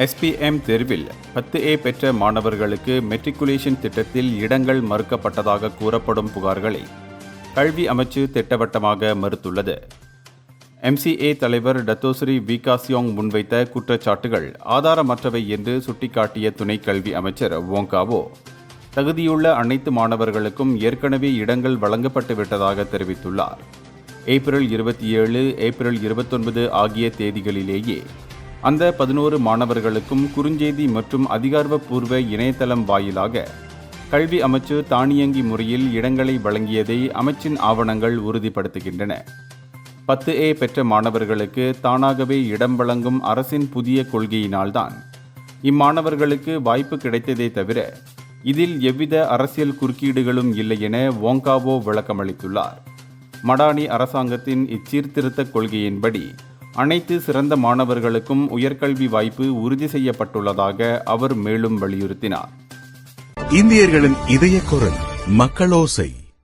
SPM தேர்வில் 10A பெற்ற மாணவர்களுக்கு மெட்ரிகுலேஷன் திட்டத்தில் இடங்கள் மறுக்கப்பட்டதாக கூறப்படும் புகார்களை கல்வி அமைச்சு திட்டவட்டமாக மறுத்துள்ளது. MCA தலைவர் டத்தோஸ்ரீ விகாசியோங் முன்வைத்த குற்றச்சாட்டுகள் ஆதாரமற்றவை என்று சுட்டிக்காட்டிய துணை கல்வி அமைச்சர் வோங்காவோ தகுதியுள்ள அனைத்து மாணவர்களுக்கும் ஏற்கனவே இடங்கள் வழங்கப்பட்டு விட்டதாக தெரிவித்துள்ளார். ஏப்ரல் 27, ஏப்ரல் 29 ஆகிய தேதிகளிலேயே அந்த 11 மாணவர்களுக்கும் குறுஞ்செய்தி மற்றும் அதிகாரப்பூர்வ இணையதளம் வாயிலாக கல்வி அமைச்சு தானியங்கி முறையில் இடங்களை வழங்கியதை அமைச்சின் ஆவணங்கள் உறுதிப்படுத்துகின்றன. 10A பெற்ற மாணவர்களுக்கு தானாகவே இடம் வழங்கும் அரசின் புதிய கொள்கையினால்தான் இம்மாணவர்களுக்கு வாய்ப்பு கிடைத்ததே தவிர இதில் எவ்வித அரசியல் குறுக்கீடுகளும் இல்லை என வோங்காவோ விளக்கமளித்துள்ளார். மடானி அரசாங்கத்தின் இச்சீர்திருத்த கொள்கையின்படி அனைத்து சிறந்த மாணவர்களுக்கும் உயர்கல்வி வாய்ப்பு உறுதி செய்யப்பட்டுள்ளதாக அவர் மேலும் வலியுறுத்தினார். இந்தியர்களின் இதய குரல் மக்களோசை.